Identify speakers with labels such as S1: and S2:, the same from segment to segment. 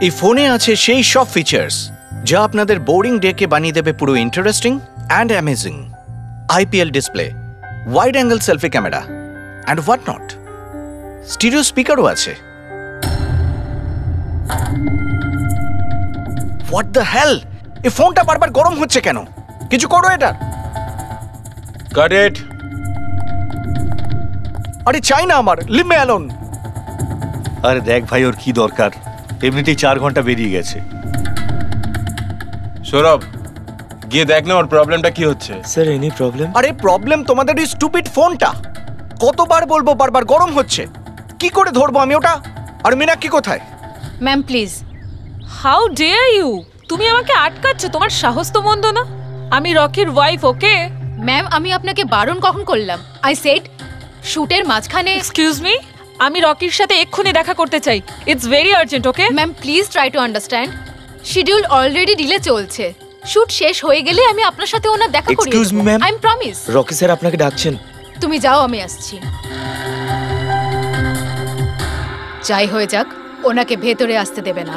S1: এই ফোনে আছে সেই সব ফিচার্স যা আপনাদের বোরিং ডেকে বানিয়ে দেবে পুরো interesting and amazing. IPL display, wide angle selfie camera and what not. Stereo স্পিকারও আছে। হোয়াট দ্য হেল, এই ফোনটা বারবার গরম হচ্ছে কেন? কিছু করো এটা।
S2: Got it.
S1: আরে চাই না আমার, লিভ মি অ্যালোন।
S3: আরে দেখ ভাই, ওর কি দরকার? এমনিতেই 4 ঘন্টা বেরিয়ে গেছে।
S2: সৌরভ, গিয়ে দেখ না ওর প্রবলেমটা কি হচ্ছে।
S4: Sir any problem?
S1: আরে প্রবলেম তোমাদের ওই স্টুপিড ফোনটা। কতবার বলবো, বারবার গরম হচ্ছে। কি করে ধরবো আমি ওটা? আর মীনাক্ষী কোথায়?
S5: Ma'am please.
S6: How dare you! তুমি আমাকে আটকাচ্ছ? তোমার সাহস তো মন্দ না। আমি রকির ওয়াইফ, ওকে?
S5: ম্যাম আমি আপনাকে বারণ কখন করলাম? আই সেড শুটের মাঝখানে।
S6: এক্সকিউজ মি, আমি রকির সাথে এক্ষুনি দেখা করতে চাই। It's very urgent, okay?
S5: Ma'am please try to understand. Schedule already delay চলছে। শুট শেষ হয়ে গেলে আমি আপনার সাথে ওনার দেখা করিয়ে
S4: excuse me ma'am,
S5: I am promise.
S4: Rocky sir আপনাকে ডাকছেন।
S5: তুমি যাও, আমি আসছি। যাই হয়ে যাক, ওনাকে ভেতরে আসতে দেবে না।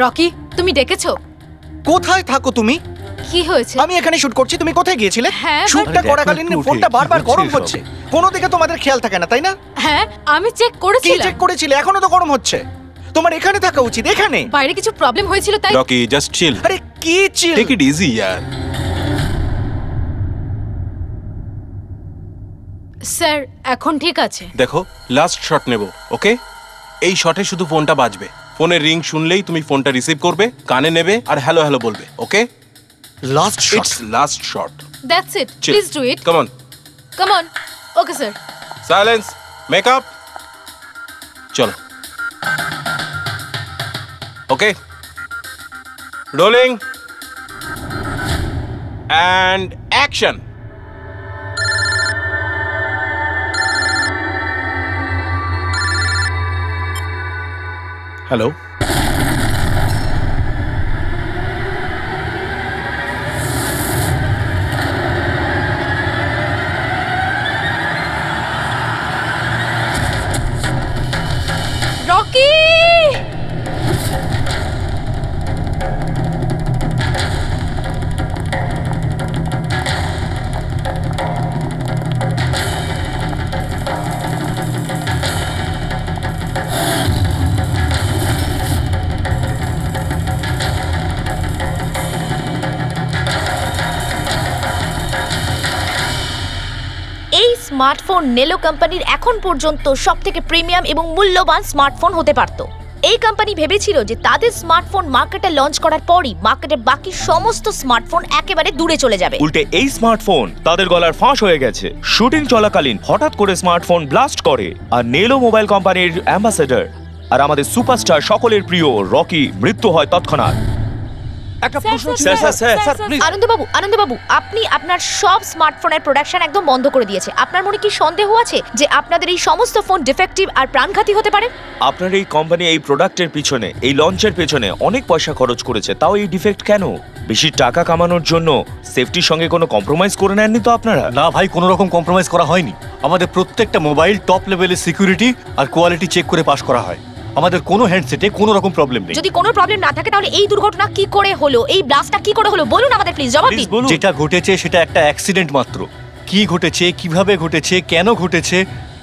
S5: রকি, তুমি ডেকেছো?
S1: কোথায় থাকো তুমি?
S5: কি হয়েছে?
S1: আমি এখানে শুট করছি, তুমি কোথায় গিয়েছিলে?
S5: হ্যাঁ,
S1: শুটটা করাকালীন ফোনটা বারবার গরম হচ্ছে। কোনো দিকে তোমাদের খেয়াল থাকে না, তাই না?
S5: হ্যাঁ আমি চেক
S1: কি
S5: করেছিলাম।
S1: চেক করেছিলে? এখনো তো গরম হচ্ছে। তোমার এখানে থাকা উচিত, এখানে।
S5: বাইরে কিছু প্রবলেম হয়েছিল তাই।
S2: Rocky just chill.
S1: আরে কি চিল?
S2: টেক ইট ইজি ইয়ার।
S5: স্যার এখন ঠিক আছে।
S2: দেখো, লাস্ট শট নেব, ওকে? এই শটে শুধু ফোনটা বাজবে। ফোনের রিং শুনলেই তুমি ফোনটা রিসিভ করবে, কানে নেবে আর হ্যালো হ্যালো বলবে, okay?
S1: Last shot.
S2: It's last shot.
S5: That's it, please do it.
S2: Come on.
S5: Come on. Okay sir.
S2: Silence, makeup. চলো। Okay, rolling and action.
S1: Hello,
S5: Rocky!
S7: এই স্মার্টফোন নেলো কোম্পানির এখন পর্যন্ত সবথেকে প্রিমিয়াম এবং মূল্যবান স্মার্টফোন হতে পারত। এই কোম্পানি ভেবেছিল যে তাদের স্মার্টফোন মার্কেটে লঞ্চ করার পরই মার্কেটের বাকি সমস্ত স্মার্টফোন একেবারে দূরে চলে যাবে।
S4: উল্টে এই স্মার্টফোন তাদের গলার ফাঁস হয়ে গেছে। শুটিং চলাকালীন হঠাৎ করে স্মার্টফোন ব্লাস্ট করে আর নেলো মোবাইল কোম্পানির অ্যাম্বাসেডর আর আমাদের সুপারস্টার সকলের প্রিয় রকি মৃত্যু হয় তৎক্ষণাৎ।
S6: একটা প্রশ্ন ছিল স্যার, প্লিজ।
S7: আনন্দবাবু, আপনি আপনার সব স্মার্টফোনের প্রোডাকশন একদম বন্ধ করে দিয়েছে। আপনার মনে কি সন্দেহ আছে যে আপনাদের এই সমস্ত ফোন ডিফেক্টিভ আর প্রাণঘাতী হতে পারে?
S4: আপনার এই কোম্পানি এই প্রোডাক্টের পিছনে, এই লঞ্চের পেছনে অনেক পয়সা খরচ করেছে, তাও এই ডিফেক্ট কেন? বেশি টাকা কামানোর জন্য সেফটির সঙ্গে কোনো কম্প্রোমাইজ করে নেননি তো আপনারা?
S3: না ভাই, কোনো রকম কম্প্রোমাইজ করা হয়নি। আমাদের প্রত্যেকটা মোবাইল টপ লেভেলের সিকিউরিটি আর কোয়ালিটি চেক করে পাস করা হয়। আমাদের কোনো হ্যান্ডসেটে কোনো রকম প্রবলেম নেই।
S7: যদি কোনো প্রবলেম না থাকে তাহলে এই দুর্ঘটনা কি করে হলো, এই ব্লাস্টটা কি করে হলো বলুন আমাদের, প্লিজ জবাব দিন।
S3: যেটা ঘটেছে সেটা একটা অ্যাক্সিডেন্ট মাত্র। কি ঘটেছে, কিভাবে ঘটেছে, কেন ঘটেছে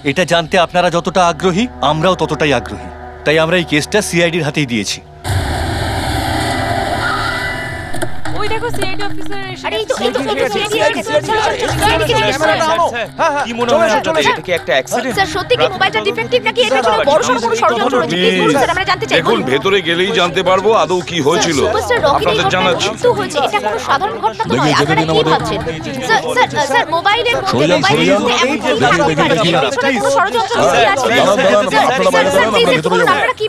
S3: এটা জানতে আপনারা যতটা আগ্রহী আমরাও ততটাই আগ্রহী। তাই আমরা এই কেসটা সিআইডির হাতেই দিয়েছি।
S6: ওই দেখো সিআইডি অফিসার এসে।
S7: আরে এই তো CID
S4: কি মনে হয় আপনাদের, এটা কি একটা অ্যাক্সিডেন্ট?
S7: স্যার সত্যি কি মোবাইলটা ডিফেক্টিভ নাকি এটা কোনো বড়সড় কোনো ষড়যন্ত্র রয়েছে? প্লিজ বলুন স্যার, আমরা জানতে চাই।
S8: দেখুন, ভেতরে গেলেই জানতে পারবো আদৌ কি হয়েছিল।
S7: সুপারস্টার রকির
S8: আপনাদের জানাচ্ছি।
S7: মৃত্যু হয়েছে, এটা কোনো সাধারণ ঘটনা তো নয়। আপনারা কি ভাবছেন? স্যার মোবাইলের মধ্যে এমন কোনো ষড়যন্ত্র লুকিয়ে আছে। স্যার প্লিজ একটু বলুন আপনারা কি।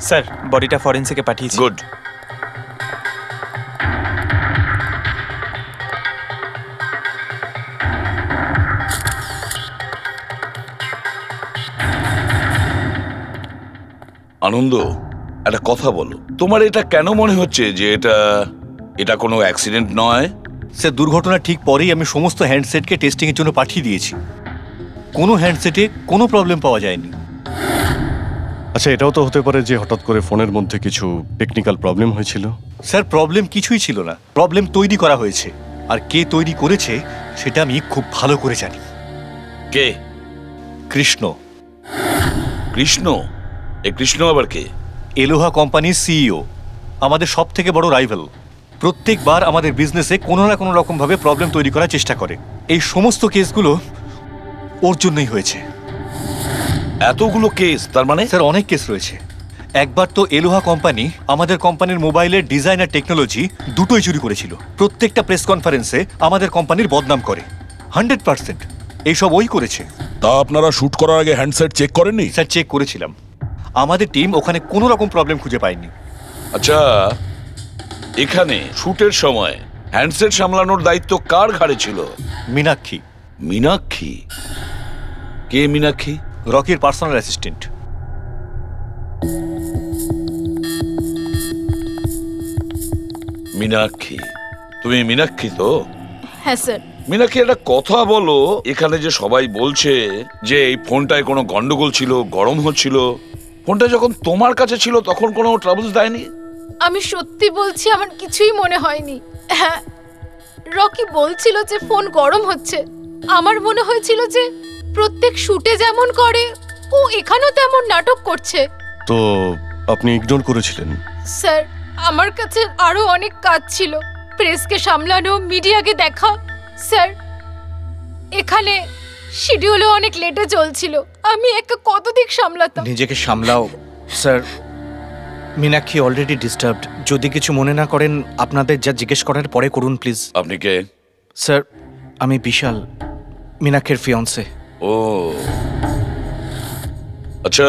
S9: স্যার বডিটা ফরেন্সিকে পাঠিয়েছি।
S4: গুড।
S8: আনন্দ, একটা কথা বলো, তোমার এটা কেন মনে হচ্ছে যে এটা কোনো অ্যাক্সিডেন্ট নয়?
S3: স্যার, দুর্ঘটনার ঠিক পরেই আমি সমস্ত হ্যান্ডসেটকে টেস্টিংয়ের জন্য পাঠিয়ে দিয়েছি। কোনো হ্যান্ডসেটে কোনো প্রবলেম পাওয়া যায়নি।
S10: আচ্ছা, এটাও তো হতে পারে যে হঠাৎ করে ফোনের মধ্যে কিছু টেকনিক্যাল প্রবলেম হয়েছিল।
S3: স্যার, প্রবলেম কিছুই ছিল না, প্রবলেম তৈরি করা হয়েছে। আর কে তৈরি করেছে সেটা আমি খুব ভালো করে জানি।
S8: কে?
S3: কৃষ্ণ।
S8: কৃষ্ণ? এ কৃষ্ণ আবার কে?
S3: এলোহা কোম্পানির সিইও, আমাদের সব থেকে বড় রাইভাল। প্রত্যেকবার আমাদের বিজনেসে কোনো না কোনো রকমভাবে প্রবলেম তৈরি করার চেষ্টা করে। এই সমস্ত কেসগুলো ওর জন্যই হয়েছে।
S8: এতগুলো কেস? তার মানে?
S3: স্যার, অনেক কেস রয়েছে। একবার তো এলোহা কোম্পানি আমাদের কোম্পানির মোবাইলের ডিজাইন আর টেকনোলজি দুটোই চুরি করেছিল। প্রত্যেকটা প্রেস কনফারেন্সে আমাদের কোম্পানির বদনাম করে। 100% এইসব ওই করেছে।
S11: তা আপনারা শুট করার আগে হ্যান্ডসেট চেক করেননি?
S3: স্যার, চেক করেছিলাম। আমাদের টিম ওখানে কোনো রকম প্রবলেম খুঁজে পায়নি।
S8: আচ্ছা, এখানে শুটের সময় হ্যান্ডসেট সামলানোর দায়িত্ব কার ঘাড়ে ছিল?
S3: মীনাক্ষী।
S8: মীনাক্ষী? কে মীনাক্ষী?
S3: রকির পার্সোনাল অ্যাসিস্ট্যান্ট।
S8: মীনাক্ষী? তুমি মীনাক্ষী তো?
S5: হ্যাঁ স্যার।
S8: মীনাক্ষী, একটা কথা বলো, এখানে যে সবাই বলছে যে এই ফোনটায় কোনো গন্ডগোল ছিল, গরম হচ্ছিল, ফোনটা যখন তোমার কাছে ছিল তখন কোনো ট্রাবলস দেয়নি?
S5: আমি সত্যি বলছি, আমার কিছুই মনে হয়নি। হ্যাঁ, রকি বলছিল যে ফোন গরম হচ্ছে। আমার মনে হয়েছিল যে প্রত্যেক শুটে যেমন করে ও এখানেও তেমন নাটক করছে।
S10: তো আপনি ইগনোর করেছিলেন?
S5: স্যার, আমার কাছে আরো অনেক কাজ ছিল। প্রেসকে সামলানো, মিডিয়াকে দেখা। স্যার, এখানে শিডিউলও অনেক লেটে চলছিল। আমি একা কত দিক সামলাতাম।
S1: নিজেকে সামলাও স্যার। Meenakshi already disturbed. যদি কিছু মনে না করেন, আপনাদের যা জিজ্ঞেস করার পরে করুন প্লিজ।
S8: আপনি কে?
S1: স্যার, আমি বিশাল, মীনাক্ষীর ফিয়ন্সে।
S8: ও আচ্ছা,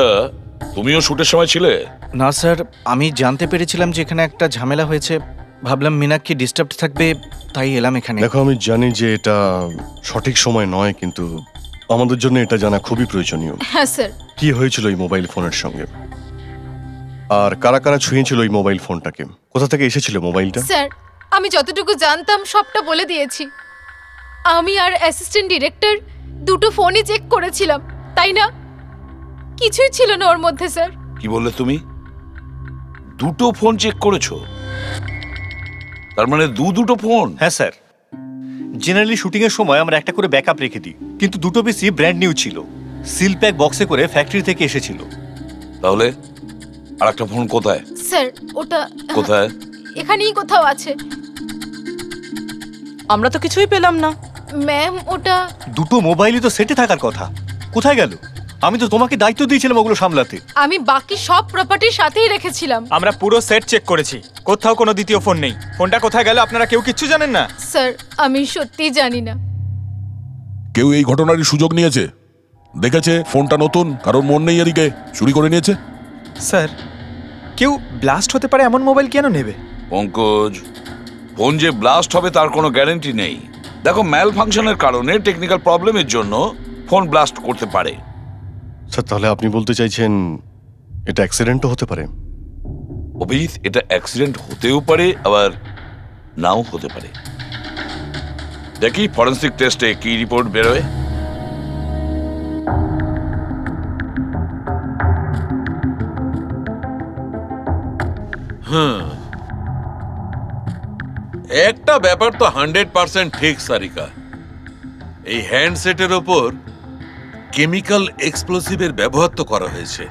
S8: তুমিও শুটের সময় ছিলে?
S1: না স্যার, আমি জানতে পেরেছিলাম যে এখানে একটা ঝামেলা হয়েছে। ভাবলাম মীনাক্ষী ডিস্টার্বড থাকবে, তাই এলাম এখানে।
S10: দেখো, আমি জানি যে এটা সঠিক সময় নয়, কিন্তু আমাদের জন্য এটা জানা খুবই প্রয়োজনীয়।
S5: হ্যাঁ স্যার।
S10: কি হয়েছিল এই মোবাইল ফোনের সঙ্গে, আর কারা কারা ছুঁয়েছিল এই মোবাইল ফোনটাকে, কোথা থেকে এসেছিল মোবাইলটা?
S5: স্যার, আমি যতটুকু জানতাম সবটা বলে দিয়েছি। আমি আর অ্যাসিস্ট্যান্ট ডিরেক্টর দুটো ফোনই চেক করেছিলাম, তাই না? কিছুই ছিল না ওর মধ্যে স্যার।
S8: কি বললে তুমি? দুটো ফোন চেক করেছো? তার মানে দুটো ফোন?
S3: হ্যাঁ স্যার। জেনারেলি শুটিং এর সময় আমরা একটা করে ব্যাকআপ রেখে দিই, কিন্তু দুটো পিসই ব্র্যান্ড নিউ ছিল। সিল প্যাক বক্সে করে ফ্যাক্টরি থেকে এসেছিল।
S8: তাহলে আরেকটা ফোন কোথায়?
S5: স্যার, ওটা
S8: কোথায়?
S5: এখানেই কোথাও আছে।
S6: আমরা তো কিছুই পেলাম না।
S5: ম্যাম, ওটা
S3: দুটো মোবাইলই তো সেটে থাকার কথা, কোথায় গেল? আমি তো তোমাকে দায়িত্ব দিয়েছিলাম ওগুলো সামলাতে।
S5: আমি বাকি সব প্রপার্টির সাথেই রেখেছিলাম।
S9: আমরা পুরো সেট চেক করেছি, কোথাও কোনো দ্বিতীয় ফোন নেই। ফোনটা কোথায় গেল আপনারা কেউ কিচ্ছু জানেন না?
S5: স্যার, আমি সত্যিই জানি না।
S11: কেউ এই ঘটনারই সুযোগ নিয়েছে? দেখেছে ফোনটা নতুন, কারোর মন নেই এদিকে, চুরি করে নিয়েছে?
S9: স্যার, কেউ ব্লাস্ট হতে পারে এমন মোবাইল কেন নেবে?
S8: পঙ্কজ, ফোন যে ব্লাস্ট হবে তার কোনো গ্যারান্টি নেই। দেখো, ম্যাল ফাংশনের কারণে, টেকনিক্যাল প্রবলেমের জন্য ফোন ব্লাস্ট করতে পারে।
S10: স্যার, তাহলে আপনি বলতে চাইছেন এটা অ্যাক্সিডেন্টও হতে পারে?
S8: অভিজিৎ, এটা অ্যাক্সিডেন্ট হতেও পারে, আবার নাও হতে পারে। দেখি ফরেন্সিক টেস্টে কি রিপোর্ট বেরোয়।
S12: একটা ব্যাপার তো 100% ঠিক সারিকা, এই হ্যান্ডসেটের ওপর কেমিক্যাল এক্সপ্লোসিভের ব্যবহার তো করা হয়েছে।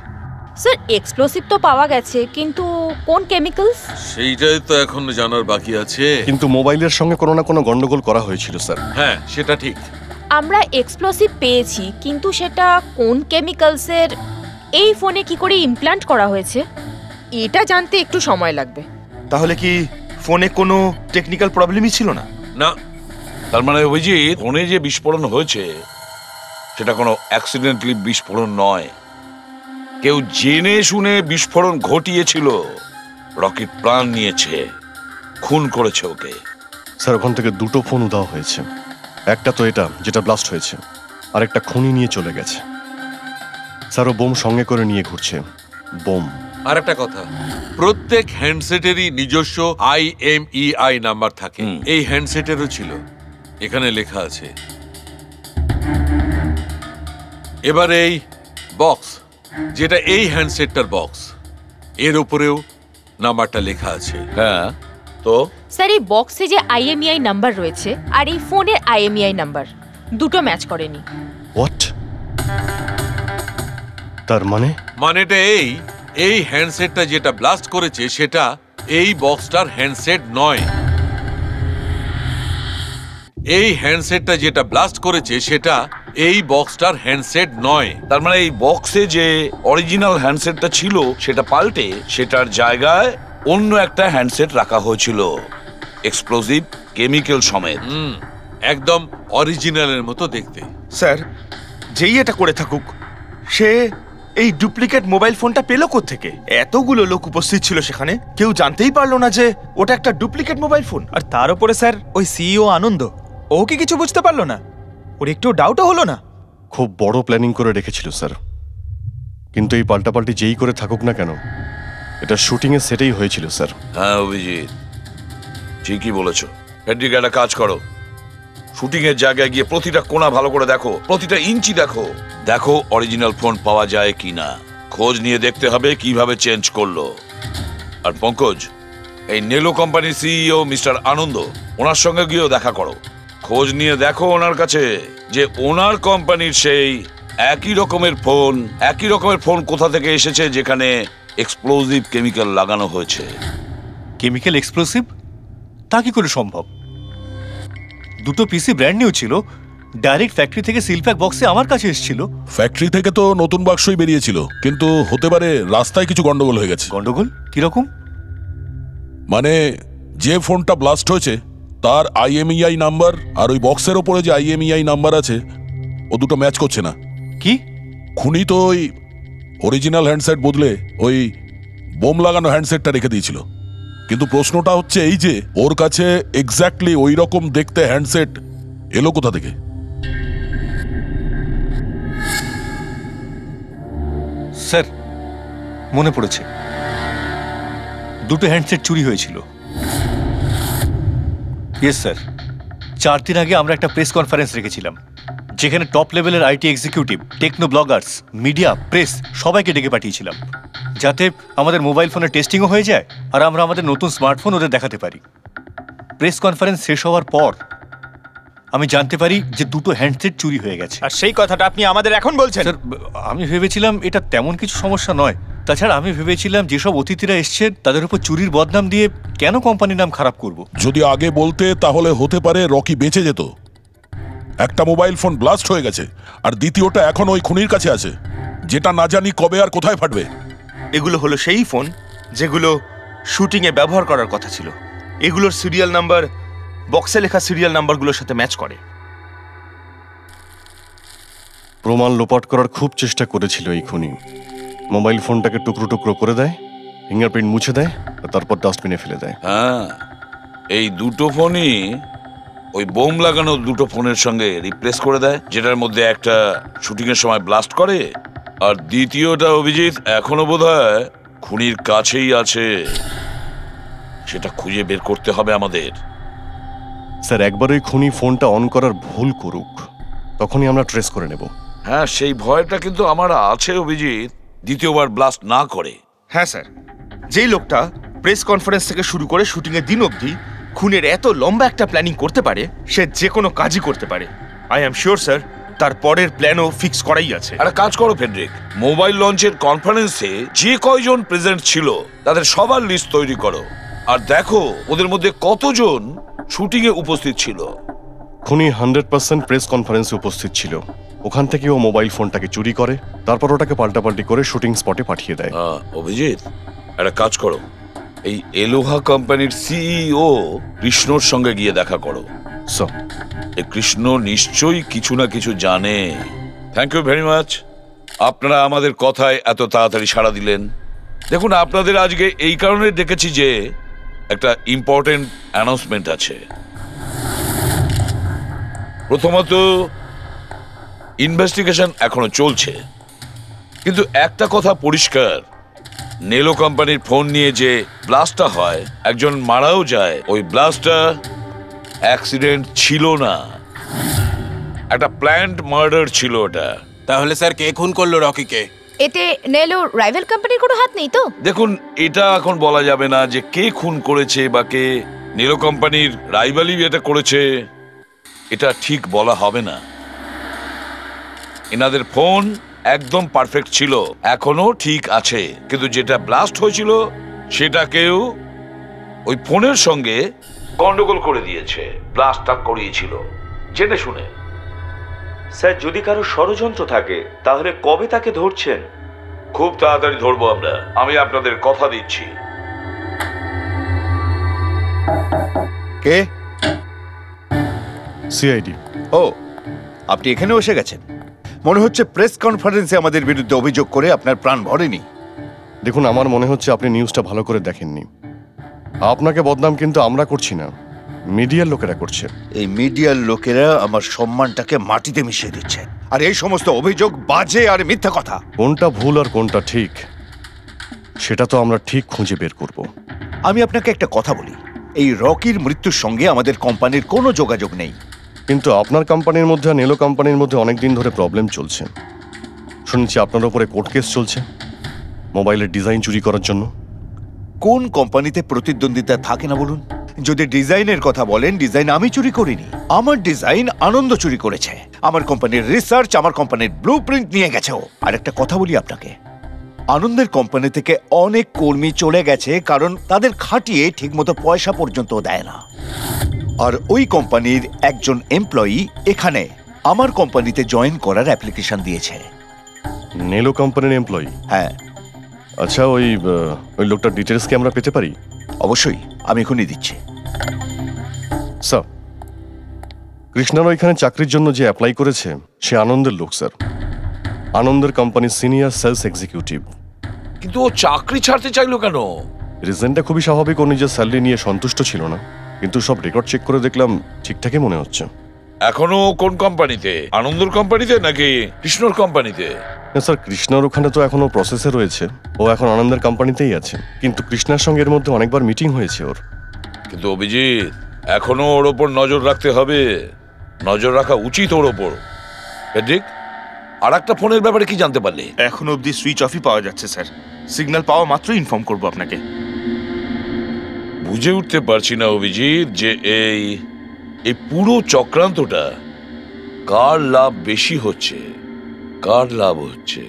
S7: স্যার, এক্সপ্লোসিভ তো পাওয়া গেছে, কিন্তু কোন কেমিক্যালস
S12: সেইটাই তো এখন জানার বাকি আছে।
S10: কিন্তু মোবাইলের সঙ্গে কোনো না কোনো গন্ডগোল করা হয়েছিল স্যার।
S12: হ্যাঁ, সেটা ঠিক।
S7: আমরা এক্সপ্লোসিভ পেয়েছি, কিন্তু সেটা কোন কেমিক্যালসের, এই ফোনে কি করে ইমপ্ল্যান্ট করা হয়েছে, এটা জানতে একটু সময় লাগবে।
S13: তাহলে কি ফোনে কোনো টেকনিক্যাল প্রবলেমই ছিল না?
S12: না।
S8: তার মানে অভিজিৎ, ফোনে যে বিস্ফোরণ হয়েছে সেটা কোনো অ্যাক্সিডেন্টালি বিস্ফোরণ নয়। কেউ জেনে শুনে বিস্ফোরণ ঘটিয়েছিল, রকির প্রাণ নিয়েছে, খুন করেছে ওকে।
S10: স্যার, ওখান থেকে দুটো ফোন উধাও হয়েছে। একটা তো এটা যেটা ব্লাস্ট হয়েছে, আরেকটা খুনি নিয়ে চলে গেছে। স্যার, ও বোম সঙ্গে করে নিয়ে ঘুরছে। বোম
S12: আর একটা কথা, প্রত্যেক হ্যান্ডসেটেরই নিজস্ব IMEI নাম্বার থাকে। এই হ্যান্ডসেটেরও ছিল, এখানে লেখা আছে। এবার এই বক্স, যেটা এই হ্যান্ডসেটটার বক্স, এর উপরেও নাম্বারটা লেখা আছে।
S8: হ্যাঁ, তো
S7: স্যার এই বক্সে যে IMEI নাম্বার রয়েছে আর এই ফোনের IMEI নাম্বার দুটো ম্যাচ করেনি।
S10: হোয়াট? তার
S12: মানেটা এই হ্যান্ডসেটটা যেটা ব্লাস্ট করেছে সেটা এই বক্সটার হ্যান্ডসেট নয়। এই হ্যান্ডসেটটা যেটা ব্লাস্ট করেছে সেটা এই বক্সটার হ্যান্ডসেট নয়।
S8: তার মানে এই বক্সে যে অরিজিনাল হ্যান্ডসেটটা ছিল সেটা পাল্টে সেটার জায়গায় অন্য একটা হ্যান্ডসেট রাখা হয়েছিল, এক্সপ্লোসিভ কেমিক্যাল সমেত।
S12: একদম অরিজিনালের মতো দেখতে।
S13: স্যার, যেই এটা করে থাকুক, সে এই ডুপ্লিকেট মোবাইল ফোনটা পেল কোত্থেকে? এতগুলো লোক উপস্থিত ছিল সেখানে, কেউ জানতেই পারলো না যে ওটা একটা ডুপ্লিকেট মোবাইল ফোন।
S9: আর তার উপরে স্যার ওই সিইও আনন্দ, ও কি কিছু বুঝতে পারলো না? ওর একটু ডাউটও হলো না?
S10: খুব বড় প্ল্যানিং করে রেখেছিল স্যার, কিন্তু এই পাল্টাপাল্টি যেই করে থাকুক না কেন, এটা শুটিং এর সেটেই হয়েছিল স্যার।
S8: হ্যাঁ অভিজিৎ, ঠিকই বলেছ। হেড্রিক, একটা কাজ করো, শুটিং এর জায়গায় গিয়ে প্রতিটা কোণা ভালো করে দেখো, প্রতিটা ইঞ্চি দেখো, দেখো অরিজিনাল ফোন পাওয়া যায় কিনা। খোঁজ নিয়ে দেখতে হবে কিভাবে চেঞ্জ করলো। আর পঙ্কজ, এই নেলো কোম্পানির সিইও মিস্টার আনন্দ, ওনার সঙ্গে গিয়েও দেখা করো। খোঁজ নিয়ে দেখো ওনার কাছে যে ওনার কোম্পানির সেই একই রকমের ফোন কোথা থেকে এসেছে যেখানে এক্সপ্লোসিভ কেমিক্যাল লাগানো হয়েছে।
S3: Chemical explosive? তা কি করে সম্ভব? দুটো পিসি ব্র্যান্ড নিউ ছিল, ডাইরেক্ট ফ্যাক্টরি থেকে সিলপ্যাক বক্সে আমার কাছে এসেছিল।
S11: ফ্যাক্টরি থেকে তো নতুন বাক্সই বেরিয়েছিল, কিন্তু হতে পারে রাস্তায় কিছু গন্ডগোল হয়ে গেছে।
S3: গন্ডগোল কিরকম?
S11: মানে যে ফোনটা ব্লাস্ট হয়েছে তার IMEI নাম্বার আর ওই বক্সের ওপরে যে IMEI নাম্বার আছে ও দুটো ম্যাচ করছে না।
S3: কি?
S11: খুনি তো ওই অরিজিনাল হ্যান্ডসেট বদলে ওই বোম লাগানো হ্যান্ডসেটটা রেখে দিয়েছিল, কিন্তু প্রশ্নটা হচ্ছে এই যে ওর কাছে এক্স্যাক্টলি ওই রকম দেখতে হ্যান্ডসেট এলো কোথা থেকে?
S3: স্যার, মনে পড়েছে, দুটো হ্যান্ডসেট চুরি হয়েছিল। ইয়েস স্যার, 4 দিন আগে আমরা একটা প্রেস কনফারেন্স রেখেছিলাম, যেখানে টপ লেভেলের IT executive, techno bloggers, media, press সবাইকে ডেকে পাঠিয়েছিলাম, যাতে আমাদের মোবাইল ফোনের টেস্টিংও হয়ে যায় আর আমরা আমাদের নতুন স্মার্টফোন ওদের দেখাতে পারি। প্রেস কনফারেন্স শেষ হওয়ার পর আমি জানতে পারি যে দুটো হ্যান্ডসেট চুরি হয়ে গেছে।
S9: আর সেই কথাটা আপনি আমাদের এখন বলছেন?
S3: স্যার, আমি ভেবেছিলাম এটা তেমন কিছু সমস্যা নয়। তাছাড়া আমি ভেবেছিলাম যেসব অতিথিরা এসছেন তাদের উপর চুরির বদনাম দিয়ে কেন কোম্পানির নাম খারাপ করব।
S11: যদি আগে বলতে তাহলে হতে পারে রকি বেঁচে যেত। একটা মোবাইল ফোন ব্লাস্ট হয়ে গেছে আর দ্বিতীয়টা এখন ওই খুনির কাছে আছে, যেটা না জানি কবে আর কোথায় ফাটবে।
S13: এগুলো হলো সেই ফোন যেগুলো শুটিং এ ব্যবহার করার কথা ছিল। এগুলোর সিরিয়াল নাম্বার বক্সে লেখা সিরিয়াল নাম্বারগুলোর সাথে ম্যাচ করে।
S10: প্রমাণ লোপাট করার খুব চেষ্টা করেছিল এই খুনি। মোবাইল ফোনটাকে টুকরো টুকরো করে দেয়, ফিঙ্গারপ্রিন্ট মুছে দেয় আর তারপর ডাস্টবিনে ফেলে দেয়।
S8: হ্যাঁ, এই দুটো ফোনই ওই বোম লাগানো দুটো ফোনের সঙ্গে রিপ্লেস করে দেয়, যেটার মধ্যে একটা শুটিং এর সময় ব্লাস্ট করে আর দ্বিতীয়টা অভিজিৎ এখনো বোধহয় খুনির কাছেই আছে। সেটা খুঁজে বের করতে হবে আমাদের।
S10: স্যার, একবার ওই খুনি ফোনটা অন করার ভুল করুক, তখনই আমরা ট্রেস করে নেব।
S8: হ্যাঁ, সেই ভয়টা কিন্তু আমার আছে অভিজিৎ, দ্বিতীয়বার ব্লাস্ট না করে।
S13: হ্যাঁ স্যার, যেই লোকটা প্রেস কনফারেন্স থেকে শুরু করে শুটিং এর দিন অবধি খুনের এত লম্বা একটা প্ল্যানিং করতে পারে, সে যে কোনো কাজই করতে পারে। আই এম শিওর স্যার, তার পরের প্ল্যানও ফিক্স করাই আছে।
S8: একটা কাজ করো ফেডরিক, মোবাইল লঞ্চের কনফারেন্সে যে কয়জন প্রেজেন্ট ছিল তাদের সবার লিস্ট তৈরি করো আর দেখো ওদের মধ্যে কতজন শুটিং এ উপস্থিত ছিল।
S10: খুনি 100% প্রেস কনফারেন্সে উপস্থিত ছিল। ওখান থেকে ও মোবাইল ফোনটাকে চুরি করে, তারপর ওটাকে পাল্টাপাল্টি করে শুটিং স্পটে পাঠিয়ে দেয়।
S8: অভিজিৎ, একটা কাজ করো, এই এলোহা কোম্পানির সিইও কৃষ্ণর সঙ্গে গিয়ে দেখা করো। এই কৃষ্ণ নিশ্চয়ই কিছু না কিছু জানে। থ্যাংক ইউ ভেরি মাচ, আপনারা আমাদের কথায় এত তাড়াতাড়ি সাড়া দিলেন। দেখুন, আপনাদের আজকে এই কারণে ডেকেছি যে একটা ইম্পর্টেন্ট অ্যানাউন্সমেন্ট আছে। প্রথমত, ইনভেস্টিগেশন এখনো চলছে, কিন্তু একটা কথা পরিষ্কার, নেলো কোম্পানির ফোন নিয়ে যে ব্লাস্টটা হয়, একজন মারাও যায়। ওই ব্লাস্টটা অ্যাক্সিডেন্ট ছিল না, একটা প্ল্যান্ড মার্ডার ছিল ওটা।
S2: তাহলে স্যার কে খুন করলো রকিকে?
S7: এতে নেলো রাইভাল কোম্পানির কোনো হাত নেই তো?
S8: দেখুন, এটা এখন বলা যাবে না যে কে খুন করেছে বা কে নেলো কোম্পানির রাইভালি এটা করেছে, এটা ঠিক বলা হবে না। এনাদের ফোন একদম পারফেক্ট ছিল, এখনো ঠিক আছে, কিন্তু যেটা ব্লাস্ট হয়েছিল সেটা কেউ ওই ফোনের সঙ্গে গন্ডগোল করে দিয়েছে, ব্লাস্টটা করিয়েছিল জেনে শুনে।
S4: স্যার, যদি কারো ষড়যন্ত্র থাকে তাহলে কবে তাকে ধরছেন?
S8: খুব তাড়াতাড়ি ধরবো আমরা, আমি আপনাদের কথা দিচ্ছি।
S14: কে?
S10: সিআইডি।
S14: ও, আপনি এখানেও এসে গেছেন। মনে হচ্ছে প্রেস কনফারেন্সে আমাদের বিরুদ্ধে অভিযোগ করে আপনার প্রাণ ভরেনি।
S10: দেখুন, আমার মনে হচ্ছে আপনি নিউজটা ভালো করে দেখেননি। আপনাকে বদনাম কিন্তু আমরা করছি না, মিডিয়ার লোকেরা করছে।
S14: এই মিডিয়ার লোকেরা আমার সম্মানটাকে মাটিতে মিশিয়ে দিচ্ছে, আর এই সমস্ত অভিযোগ বাজে আর মিথ্যা কথা।
S10: কোনটা ভুল আর কোনটা ঠিক সেটা তো আমরা ঠিক খুঁজে বের করব।
S14: আমি আপনাকে একটা কথা বলি, এই রকির মৃত্যুর সঙ্গে আমাদের কোম্পানির কোনো যোগাযোগ নেই।
S10: কিন্তু আপনার কোম্পানির মধ্যে আর নেলো কোম্পানির মধ্যে অনেকদিন ধরে প্রবলেম চলছে। শুনছি আপনার উপরে কোর্ট কেস চলছে মোবাইলের ডিজাইন চুরি করার জন্য।
S14: কোন কোম্পানিতে প্রতিদ্বন্দ্বিতা থাকে না বলুন? যদি ডিজাইনের কথা বলেন, ডিজাইন আমি চুরি করিনি, আমার ডিজাইন আনন্দ চুরি করেছে। আমার কোম্পানির রিসার্চ, আমার কোম্পানির ব্লুপ্রিন্ট নিয়ে গেছে ও। আর একটা কথা বলি আপনাকে, আনন্দের কোম্পানি থেকে অনেক কর্মী চলে গেছে কারণ তাদের খাটিয়ে ঠিকমতো পয়সা পর্যন্ত দেয় না। আর ওই কোম্পানির একজন এমপ্লয়ি এখানে আমার কোম্পানিতে জয়েন করার অ্যাপ্লিকেশন দিয়েছে।
S10: নেলো কোম্পানির এমপ্লয়ি?
S14: হ্যাঁ।
S10: আচ্ছা, ওই লোকটার ডিটেলস কি আমরা পেতে পারি?
S14: অবশ্যই, আমি এখনই দিচ্ছি।
S10: স্যার, কৃষ্ণার ওইখানে চাকরির জন্য যে অ্যাপ্লাই করেছে সে আনন্দের লোক স্যার, আনন্দের কোম্পানির সিনিয়র সেলস এক্সিকিউটিভ।
S8: কিন্তু ও চাকরি ছাড়তে চাইলো কেন?
S10: রিজনটা খুবই স্বাভাবিক, ও নিজের স্যালারি নিয়ে সন্তুষ্ট ছিল না, কিন্তু সব রেকর্ড চেক করে দেখলাম ঠিকঠাকই মনে হচ্ছে।
S8: এখনো কোন কোম্পানিতে? আনন্দর কোম্পানিতে নাকি কৃষ্ণর কোম্পানিতে?
S10: না স্যার, কৃষ্ণার ওখানে তো এখনো প্রসেসে রয়েছে, ও এখন আনন্দের কোম্পানিতেই আছে। কিন্তু কৃষ্ণার সঙ্গে এর মধ্যে অনেকবার মিটিং হয়েছে ওর।
S8: কিন্তু অভিজিৎ, এখনো ওর ওপর নজর রাখতে হবে, নজর রাখা উচিত ওর ওপর। ঠিক। আর একটা ফোনের ব্যাপারে কি জানতে পারলে?
S13: এখনো অবধি সুইচ অফই পাওয়া যাচ্ছে স্যার, সিগন্যাল পাওয়া মাত্রই ইনফর্ম করবো আপনাকে।
S8: বুঝে উঠতে পারছি না অভিজিৎ যে এই পুরো চক্রান্তটা কার লাভ বেশি হচ্ছে, কার লাভ হচ্ছে।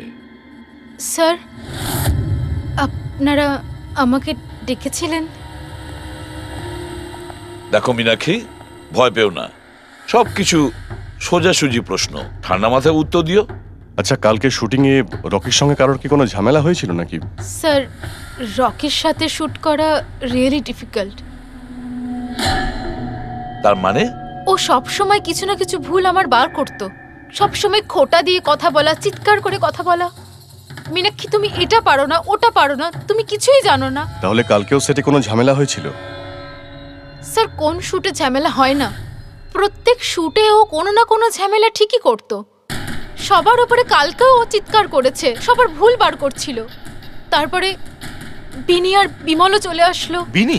S5: স্যার, আপনারা আমাকে ডেকেছিলেন?
S8: দেখো মীনাক্ষী, ভয় পেও না, সবকিছু সোজাসুজি প্রশ্ন, ঠান্ডা মাথায় উত্তর দিও।
S10: আচ্ছা, কালকে শুটিংয়ে রকির সঙ্গে কারোর কি কোনো ঝামেলা হয়েছিল নাকি?
S5: স্যার, রকির সাথে শুট করা রিয়েলি ডিফিকাল্ট।
S8: তার মানে?
S5: ও সব সময় কিছু না কিছু ভুল আমার বার করতো, সব সময় খোঁটা দিয়ে কথা বলা, চিৎকার করে কথা বলা। মীনাক্ষী, তুমি এটা পারো না, ওটা পারো না, তুমি কিছুই জানো না।
S10: তাহলে কালকেও সেটে কোনো ঝামেলা হয়েছিল?
S5: স্যার, কোন শুটে ঝামেলা হয় না? প্রত্যেক শুটে ও কোনো না কোনো ঝামেলা ঠিকই করতো। সবার উপরে কালকেও ও চিৎকার করেছে, সবার ভুল বার করছিল। তারপরে বিনি আর বিমলও চলে আসলো।
S13: বিনি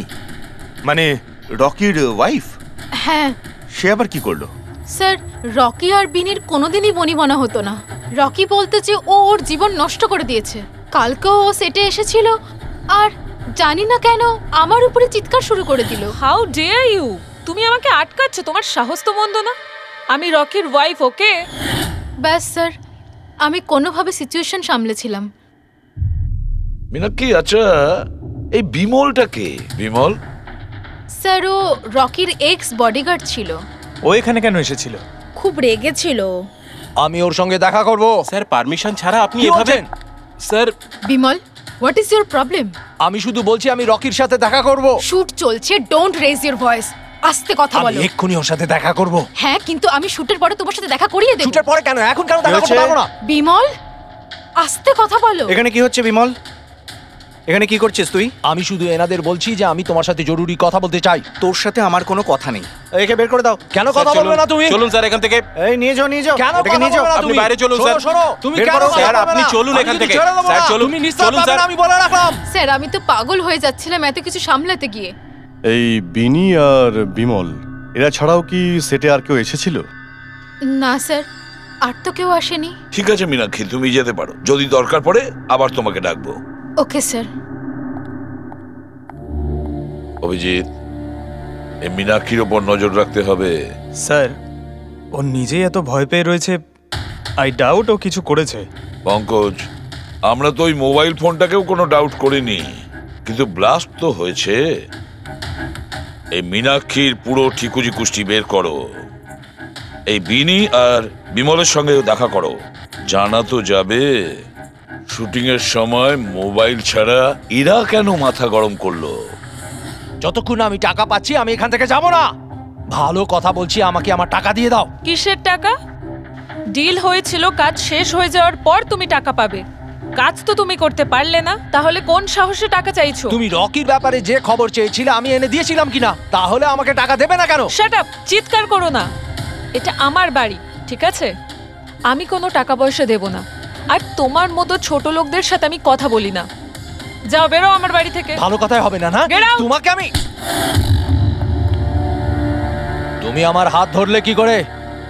S13: মানে রকির ওয়াইফ?
S5: হ্যাঁ।
S13: সে আবার কি করলো?
S5: স্যার, রকি আর বিনির কোনোদিনই বনিবনা হতো না। রকি বলতে যে ও ওর জীবন নষ্ট করে দিয়েছে। কালকেও ও সেটে এসেছিল আর জানি না কেন আমার উপরে চিৎকার শুরু করে দিল।
S6: How dare you! তুমি আমাকে আটকাচ্ছ, তোমার সাহস তো মন্দ না। আমি রকির ওয়াইফ, ওকে?
S5: ব্যাস স্যার, আমি কোনোভাবে সিচুয়েশন সামলেছিলাম।
S8: মীনাক্ষী, আচ্ছা এই বিমলটা কে? বিমল?
S5: স্যার, ও রকির এক্স বডিগার্ড ছিল।
S9: ও এখানে কেন এসেছিল?
S7: খুব রেগেছিল।
S9: আমি ওর সঙ্গে দেখা করব।
S2: স্যার, পারমিশন ছাড়া আপনি এভাবে? Sir,
S5: Bimal, what is your problem?
S9: আমি শুধু বলছি আমি রকির সাথে দেখা করব।
S5: শুট চলছে, ডোন্ট রেজ ইওর ভয়েস। আস্তে কথা বলো।
S9: আমি এক্ষুনি ওর সাথে দেখা করব।
S5: হ্যাঁ, কিন্তু আমি শুটের পরে তোমার সাথে দেখা করিয়ে দেব।
S9: শুটের পরে কেন? এখন কেন দেখা করতে পারবো না?
S5: বিমল, আস্তে কথা বলো।
S1: এখানে কি হচ্ছে বিমল? এখানে কি করছিস তুই?
S15: আমি শুধু এনাদের বলছি যে আমি তোমার সাথে জরুরি কথা বলতে চাই।
S1: তোর সাথে আমার কোনো কথা নেই, একে বের করে দাও।
S15: কেন কথা বলবে না তুমি?
S2: চলুন স্যার এখান থেকে।
S1: এই নিয়ে যাও, নিয়ে যাও।
S15: কেন
S1: এটাকে
S15: কথা
S1: নিয়ে যাও।
S15: বলবে না
S2: আপনি
S15: তুমি?
S2: বাইরে চলুন স্যার।
S15: শোনো, তুমি
S2: বের
S15: কেন
S2: করো,
S15: কথা
S2: স্যার,
S15: বলবে
S2: আপনি
S15: না?
S2: চলুন
S15: আমি
S2: এখান
S15: কিন্তু
S2: থেকে।
S15: ছেড়ে দেবো
S2: স্যার,
S15: না।
S2: চলুন।
S15: তুমি নিস্তার
S2: চলুন,
S15: পাবে
S2: স্যার।
S15: না, আমি বলে রাখলাম।
S5: স্যার আমি তো পাগল হয়ে যাচ্ছিলাম এত কিছু সামলাতে গিয়ে।
S10: এই বিনি আর বিমল এরা ছাড়াও কি সেটে আর কেউ এসেছিল?
S5: না স্যার, আর তো কেউ আসেনি।
S8: ঠিক আছে মীনাক্ষী, তুমি যেতে পারো। যদি দরকার পড়ে আবার তোমাকে ডাকবো।
S5: Okay sir.
S8: অভিজিৎ, এই মীনাক্ষীর ওপর নজর রাখতে হবে।
S9: স্যার, ও নিজেই এত ভয় পেয়ে রয়েছে, আই ডাউট ও কিছু করেছে।
S8: পঙ্কজ, আমরা তো ওই মোবাইল ফোনটাকেও কোনো ডাউট করিনি, কিন্তু ব্লাস্ট তো হয়েছে। এই মীনাক্ষীর পুরো ঠিকুজি কুষ্টি বের করো। এই বিনি আর বিমলের সঙ্গে দেখা করো। জানা তো যাবে শুটিং এর সময় মোবাইল ছাড়া এরা কেন মাথা গরম করলো।
S15: যতক্ষণ আমি টাকা পাচ্ছি আমি এখান থেকে যাব না। ভালো কথা বলছি, আমাকে আমার টাকা দিয়ে দাও।
S6: কিসের টাকা? ডিল হয়েছিল কাজ শেষ হয়ে যাওয়ার পর তুমি টাকা পাবে। কাজ তো তুমি করতে পারলে না, তাহলে কোন সাহসে টাকা চাইছো?
S15: তুমি রকির ব্যাপারে যে খবর চেয়েছিলে আমি এনে দিয়েছিলাম কিনা? তাহলে আমাকে টাকা দেবে না কেন?
S6: শাট আপ, চিৎকার করো না। এটা আমার বাড়ি, ঠিক আছে? আমি কোনো টাকা পয়সা দেব না, আর তোমার মতো ছোট লোকদের সাথে আমি কথা বলি না। যাও, বেরো আমার বাড়ি থেকে।
S15: ভালো কথাই হবে না, না?
S6: Get out!
S15: তোমাকে আমি... তুমি আমার হাত ধরলে কি করে?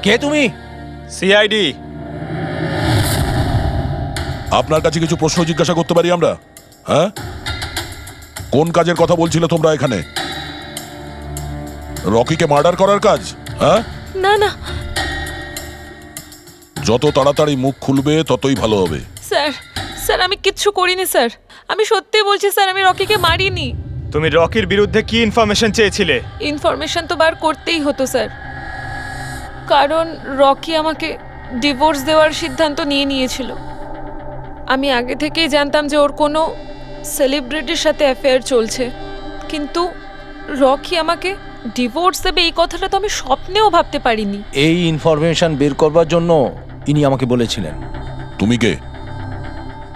S15: কে তুমি?
S9: সিআইডি।
S11: আপনার কাছে কিছু প্রশ্ন জিজ্ঞাসা করতে পারি আমরা? হ্যাঁ, কোন কাজের কথা বলছিলে তোমরা এখানে? রকিকে মার্ডার করার কাজ? হ্যাঁ,
S6: না না
S11: যত তাড়াতাড়ি মুখ খুলবে ততই ভালো হবে।
S6: স্যার, স্যার আমি কিচ্ছু করিনি স্যার। আমি সত্যি বলছি স্যার, আমি রকিকে মারিনি।
S9: তুমি রকির বিরুদ্ধে কি ইনফরমেশন চেয়েছিলে?
S6: ইনফরমেশন তো বার করতেই হতো স্যার, কারণ রকি আমাকে ডিভোর্স দেওয়ার সিদ্ধান্ত নিয়েছিল। আমি আগে থেকেই জানতাম যে ওর কোনো সেলিব্রিটির সাথে অ্যাফেয়ার চলছে, কিন্তু রকি আমাকে ডিভোর্স দেবে এই কথাটা তো আমি স্বপ্নেও ভাবতে পারিনি।
S15: এই ইনফরমেশন বের করবার জন্য ইনি আমাকে বলেছিলেন।
S11: তুমি কে?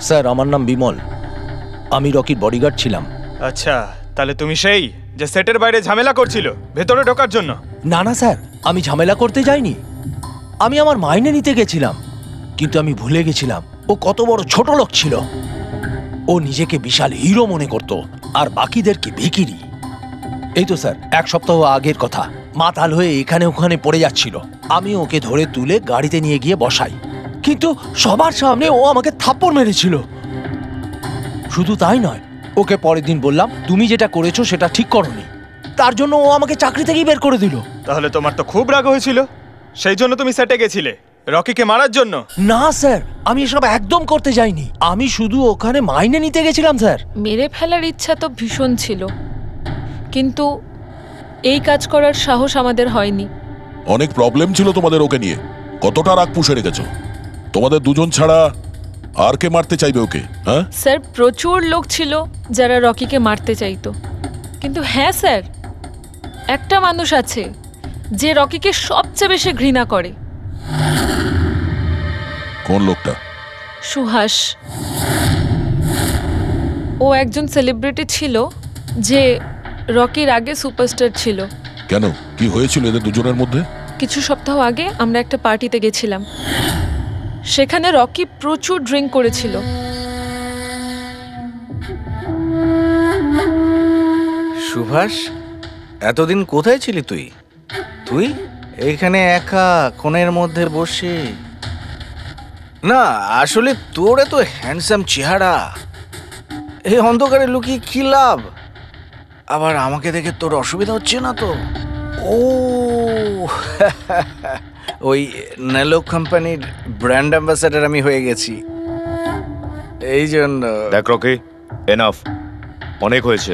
S15: স্যার, আমার নাম বিমল, আমি রকির বডিগার্ড ছিলাম।
S9: আচ্ছা, তাহলে তুমি সেই যে সেটের বাইরে ঝামেলা করছিল ভেতরে ঢোকার জন্য?
S15: না না স্যার, আমি ঝামেলা করতে যাইনি। আমি আমার মাইনে নিতে গেছিলাম, কিন্তু আমি ভুলে গেছিলাম ও কত বড় ছোট লোক ছিল। ও নিজেকে বিশাল হিরো মনে করত আর বাকিদেরকে ভিখিরি। এই তো স্যার 1 সপ্তাহ আগের কথা, মাতাল হয়ে এখানে ওখানে পড়ে যাচ্ছিল। আমি ওকে ধরে তুলে গাড়িতে নিয়ে গিয়ে বসাই, কিন্তু সবার সামনে ও আমাকে থাপ্পড় মেরেছিল। শুধু তাই নয়, ওকে পরের দিন বললাম তুমি যেটা করেছো সেটা ঠিক করোনি, তার জন্য ও আমাকে চাকরি থেকেই বের করে দিল।
S9: তাহলে তোমার তো খুব রাগ হয়েছিল, সেই জন্য তুমি সেটে গেছিলে রকিকে মারার জন্য?
S15: না স্যার, আমি এসব একদম করতে যাইনি। আমি শুধু ওখানে মাইনে নিতে গেছিলাম স্যার।
S6: মেরে ফেলার ইচ্ছা তো ভীষণ ছিল, কিন্তু এই কাজ করার সাহস আমাদের হয়নি।
S11: অনেক প্রবলেম ছিল তোমাদের ওকে নিয়ে। কতটা রাগ পুষে রেখেছো? তোমাদের দুজন ছাড়া আর কে মারতে চাইবে ওকে? হ্যাঁ
S6: স্যার, প্রচুর লোক ছিল যারা রকিকে মারতে চাইতো, কিন্তু হ্যাঁ স্যার, একটা মানুষ আছে যে রকিকে সবচেয়ে বেশি ঘৃণা করে।
S11: কোন লোকটা?
S6: সুহাস। ও একজন সেলিব্রিটি ছিল যে রকির আগে সুপারস্টার ছিল।
S11: কেন, কি হয়েছিল এদের দুজনের মধ্যে?
S6: কিছু সপ্তাহ আগে আমরা একটা পার্টিতে গেছিলাম, সেখানে রকি প্রচুর ড্রিঙ্ক করেছিল।
S1: সুভাষ, এতদিন কোথায় ছিলি তুই? তুই এখানে একা কোণের মধ্যে বসে? না আসলে তোর এত হ্যান্ডসাম চেহারা, এই অন্ধকারে লুকিয়ে কি লাভ? আবার আমাকে দেখে তোর অসুবিধা হচ্ছে না তো? ও ওই নেলো কোম্পানির ব্র্যান্ড অ্যাম্বাসাডার আমি হয়ে গেছি, এই জন্য।
S4: দেখ রকি, এনাফ, অনেক হয়েছে।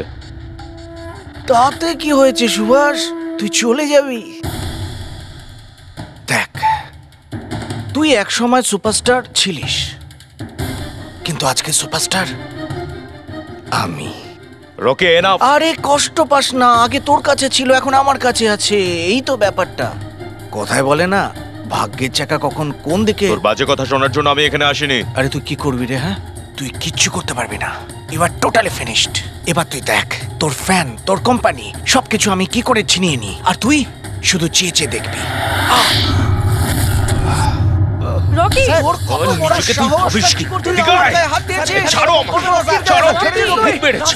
S1: তাতে কি হয়েছে সুভাষ, তুই চলে যাবি? দেখ, তুই এক সময় সুপারস্টার ছিলিস, কিন্তু আজকে সুপারস্টার আমি।
S4: Rocky enough.
S1: আরে কষ্ট পাস না, আগে তোর কাছে ছিল এখন আমার কাছে আছে, এই তো ব্যাপারটা। কথায় বলে না, ভাগ্যের চাকা কখন কোন দিকে।
S4: তোর বাজে কথা শোনার জন্য আমি এখানে আসিনি।
S1: আরে তুই কি করবি রে? হ্যাঁ, তুই কিচ্ছু করতে পারবি না। You are totally finished. এবার তুই দেখ তোর ফ্যান, তোর কোম্পানি সবকিছু আমি কি করে ছিনিয়ে নি, আর তুই শুধু চেয়ে চেয়ে দেখবি।
S6: রকি
S15: ওর কত বড় সাহস! কি করতে গায়ে হাত দিয়েছিস? ছাড়ো আমাকে, ছাড়ো! বহুত বেড়েছে,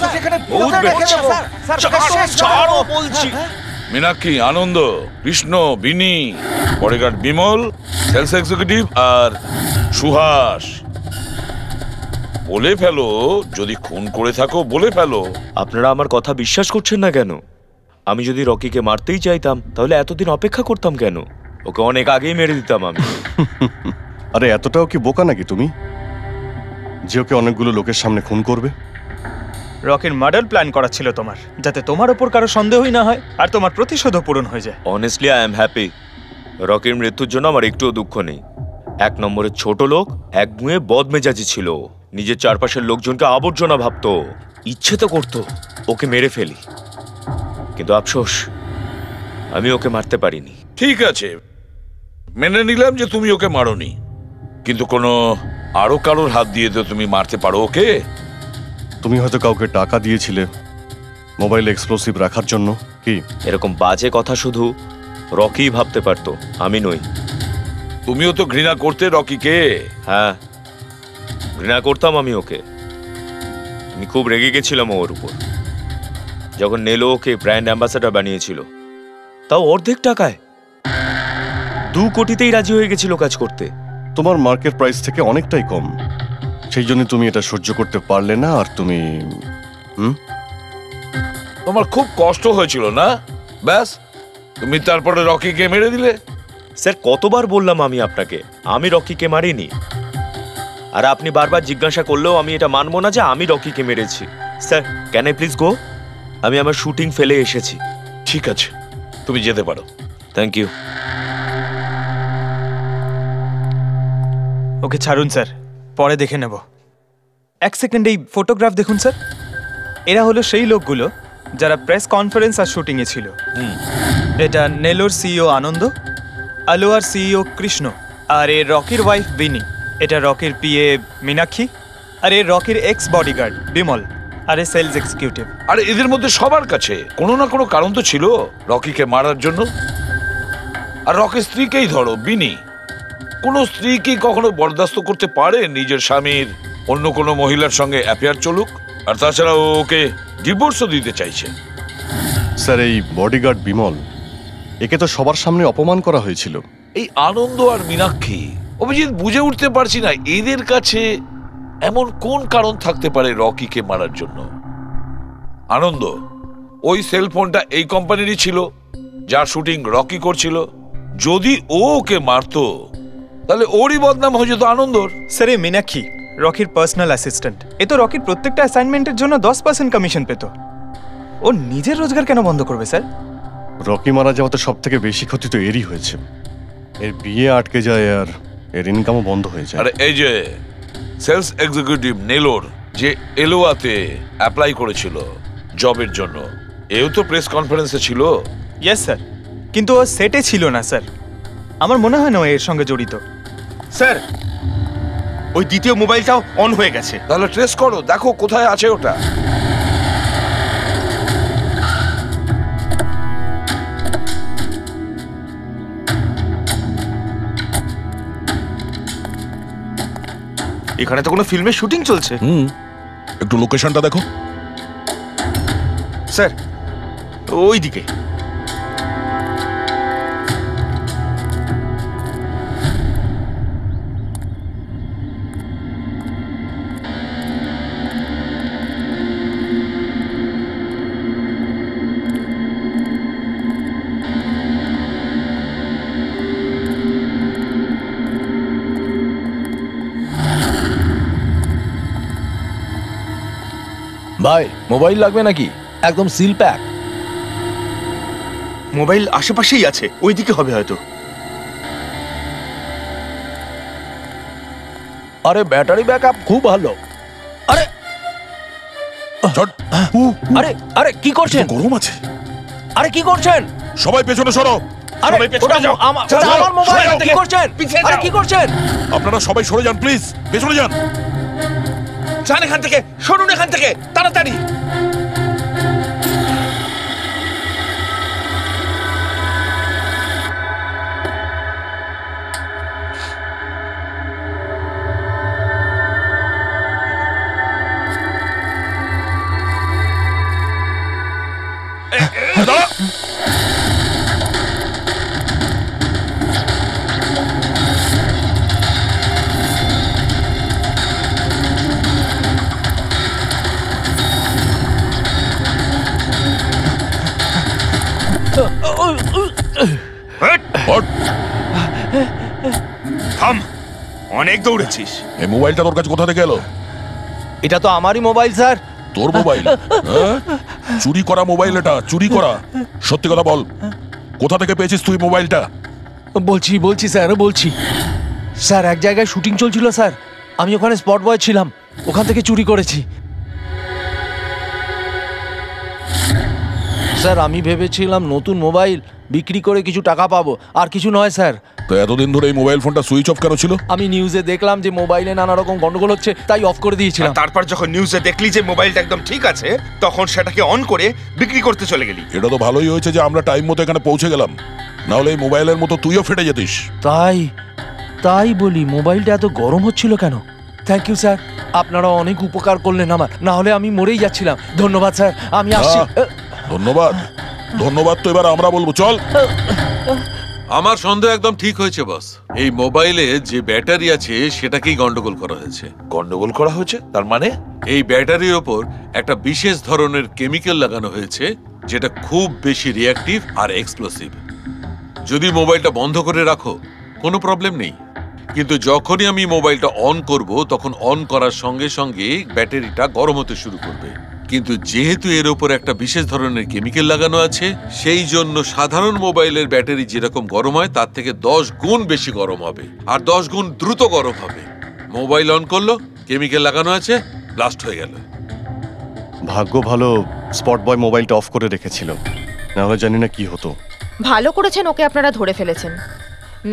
S15: বহুত বেড়েছে। ছাড়ো বলছি।
S8: মীনাক্ষী, আনন্দ, কৃষ্ণ, বিনি, বডিগার্ড বিমল, সেলস এক্সিকিউটিভ আর সুহাস, বলে ফেলো যদি খুন করে থাকো, বলে ফেলো।
S4: আপনারা আমার কথা বিশ্বাস করছেন না কেন? আমি যদি রকিকে মারতেই চাইতাম তাহলে এতদিন অপেক্ষা করতাম কেন? ওকে অনেক আগেই মেরে দিতাম আমি।
S10: আরে এতটাও কি বোকা নাকি তুমি যে ওকে অনেকগুলো লোকের সামনে খুন করবে?
S9: রকির মার্ডার প্ল্যান করা ছিল তোমার, যাতে তোমার ওপর কারো সন্দেহই না হয় আর তোমার প্রতিশোধও পূরণ হয়ে যায়।
S4: Honestly I am happy. রকির মৃত্যুর জন্য আমার একটুও দুঃখ নেই। এক নম্বরের ছোট লোক, এক মুয়ে বদমেজাজি ছিল, নিজের চারপাশের লোকজনকে আবর্জনা ভাবতো, ইচ্ছে তো করতো ওকে মেরে ফেলি, কিন্তু আফসোস আমি ওকে মারতে পারিনি।
S8: ঠিক আছে, মেনে নিলাম যে তুমি ওকে মারোনি, কিন্তু কোনো আরো কারোর হাত দিয়ে তো তুমি মারতে পারো ওকে।
S10: তুমি হয়তো কাউকে টাকা দিয়েছিলে মোবাইলে এক্সপ্লোসিভ রাখার জন্য। কি
S4: এরকম বাজে কথা শুধু রকিই ভাবতে পারতো, আমি নই।
S8: তুমিও তো ঘৃণা করতে রকিকে।
S4: হ্যাঁ, ঘৃণা করতাম আমি ওকে। আমি খুব রেগে গেছিলাম ওর উপর যখন নেলো ওকে ব্র্যান্ড অ্যাম্বাসেডর বানিয়েছিল, তাও অর্ধেক টাকায়। 2 কোটিতেই রাজি হয়ে গেছিল কাজ করতে।
S10: তোমার মার্কেট প্রাইস থেকে অনেকটাই কম, সেই জন্য তুমি এটা সহ্য করতে পারলে না। আর তুমি
S8: তোমার খুব কষ্ট হয়েছিল না? ব্যাস, তুমি তারপরে রকিকে মেরে দিলে।
S4: স্যার, কতবার বললাম আমি আপনাকে আমি রকিকে মারিনি, আর আপনি বারবার জিজ্ঞাসা করলেও আমি এটা মানবো না যে আমি রকিকে মেরেছি। Sir, can I please go? আমি আমার শুটিং ফেলে এসেছি।
S8: ঠিক আছে, তুমি যেতে পারো।
S4: Thank you.
S9: ওকে ছাড়ুন স্যার, পরে দেখে নেব। 1 সেকেন্ড এই ফটোগ্রাফ দেখুন স্যার। এরা হলো সেই লোকগুলো যারা প্রেস কনফারেন্স আর শুটিংয়ে ছিল। এটা নেলোর সিইও আনন্দ, আলোয়ার সিইও কৃষ্ণ, আর এর রকির ওয়াইফ বিনি। এটা রকির পিএ মীনাক্ষী, আর এর রকির এক্স বডিগার্ড বিমল, আর এ সেলস এক্সিকিউটিভ।
S8: আর এদের মধ্যে সবার কাছে কোনো না কোনো কারণ তো ছিল রকিকে মারার জন্য। আর রকির স্ত্রীকেই ধরো, বিনি। কোনো স্ত্রী কি কখনো বরদাস্ত করতে পারে নিজের স্বামীর অন্য কোনো মহিলার সঙ্গে অ্যাফেয়ার চলুক? আর তাছাড়া ওকে ডিভোর্সও দিতে চাইছে।
S10: স্যার, এই বডিগার্ড বিমল, একে তো সবার সামনে অপমান করা হয়েছিল।
S8: এই আনন্দ আর মীনাক্ষী, অভিজিৎ বুঝে উঠতে পারছি না এদের কাছে এমন কোন কারণ থাকতে পারে রকিকে মারার জন্য। আনন্দ, ওই সেলফোনটা এই কোম্পানিরই ছিল যার শুটিং রকি করছিল। যদি ও ওকে মারতো তাহলে ওরই বদনাম হয়ে যেত আনন্দর।
S9: স্যার, এই মীনাক্ষী রকির পার্সোনাল অ্যাসিস্ট্যান্ট। এ তো রকির প্রত্যেকটা অ্যাসাইনমেন্টের জন্য 10% কমিশন পেত। ও নিজের রোজগার কেন বন্ধ করবে স্যার?
S10: রকি মারা যাওয়াতে সব থেকে বেশি ক্ষতি তো এরই হয়েছে। এর বিয়ে আটকে যায় আর এর ইনকামও বন্ধ হয়ে যায়।
S8: আরে এই যে সেলস এক্সিকিউটিভ নেলোর যে এলোয়াতে অ্যাপ্লাই করেছিল জবের জন্য, এও তো প্রেস কনফারেন্সে ছিল।
S9: ইয়েস স্যার, কিন্তু ও সেটে ছিল না স্যার। আমার মনে হয় না ও এর সঙ্গে জড়িত।
S13: স্যার, ওই দ্বিতীয় মোবাইলটাও অন হয়ে গেছে।
S8: তাহলে ট্রেস করো, দেখো কোথায় আছে ওটা।
S13: এখানে তো কোনো ফিল্মের শুটিং চলছে।
S11: একটু লোকেশনটা দেখো
S13: স্যার, ওই দিকে।
S15: ভাই, মোবাইল লাগবে নাকি? একদম সিল প্যাক।
S13: মোবাইল আশেপাশেই আছে, ওইদিকে হবে হয়তো।
S15: আরে ব্যাটারি ব্যাকআপ খুব ভালো। আরে আরে আরে কি করছেন?
S11: গরম আছে।
S15: আরে কি করছেন?
S11: সবাই পেছনে সরো।
S15: আরে ওটা আমার মোবাইল। কি করছেন? আরে কি করছেন?
S11: আপনারা সবাই সরে যান প্লিজ, পেছনে যান।
S13: যান এখান থেকে, সরুন এখান থেকে তাড়াতাড়ি। থাম, অনেক দৌড়েছিস।
S11: এই মোবাইলটা তোর কাছে কোথা থেকে এলো?
S15: এটা তো আমারই মোবাইল স্যার।
S11: তোর মোবাইল? চুরি করা মোবাইল এটা, চুরি করা। সত্যি কথা বল, কোথা থেকে পেয়েছিস তুই মোবাইলটা?
S15: বলছি স্যার, বলছি স্যার, এক জায়গায় শুটিং চলছিল স্যার, আমি ওখানে স্পট বয় ছিলাম, ওখান থেকে চুরি করেছি স্যার। আমি ভেবেছিলাম নতুন মোবাইল বিক্রি করে কিছু টাকা পাবো, আর কিছু নয় স্যার।
S11: তো এতদিন ধরে এই মোবাইল ফোনটা সুইচ অফ কেন ছিল?
S15: আমি নিউজে দেখলাম যে মোবাইলে নানা রকম গন্ডগোল হচ্ছে, তাই অফ করে দিয়েছিলাম।
S13: তারপর যখন নিউজে দেখলি যে মোবাইলটা একদম ঠিক আছে, তখন সেটাকে অন করে বিক্রি করতে চলে গেলি।
S11: এটা তো ভালোই হয়েছে যে আমরা টাইম মতো এখানে পৌঁছে গেলাম, না হলে এই মোবাইলের মতো তুইও ফেটে যেতিস।
S15: তাই বলি, মোবাইলটা এত গরম হচ্ছিল কেন? থ্যাংক ইউ স্যার, আপনারা অনেক উপকার করলেন আমার, না হলে আমি মরেই যাচ্ছিলাম। ধন্যবাদ স্যার, আমি আসছি।
S11: ধন্যবাদ তো এবার আমরা বলবো, চল।
S12: আমার সন্দেহ একদম ঠিক হয়েছে বস। এই মোবাইলে যে ব্যাটারি আছে সেটাকেই গন্ডগোল করা হয়েছে।
S8: গন্ডগোল করা হয়েছে তার মানে?
S12: এই ব্যাটারির ওপর একটা বিশেষ ধরনের কেমিক্যাল লাগানো হয়েছে যেটা খুব বেশি রিঅ্যাক্টিভ আর এক্সপ্লোসিভ। যদি মোবাইলটা বন্ধ করে রাখো কোনো প্রবলেম নেই, কিন্তু যখনই আমি মোবাইলটা অন করব তখন অন করার সঙ্গে সঙ্গে ব্যাটারিটা গরম হতে শুরু করবে। কিন্তু যেহেতু এর উপর একটা বিশেষ ধরনের কেমিক্যাল লাগানো আছে, সেই জন্য সাধারণ মোবাইলের ব্যাটারি যেরকম গরম হয় তার থেকে 10 গুণ বেশি গরম হবে, আর 10 গুণ দ্রুত গরম হবে। মোবাইল অন করলো, কেমিক্যাল লাগানো আছে, ব্লাস্ট হয়ে গেল।
S10: ভাগ্য ভালো স্পট বয় মোবাইলটা অফ করে রেখেছিল, না হলে জানি না কি হতো।
S7: ভালো করেছেন ওকে আপনারা ধরে ফেলেছেন,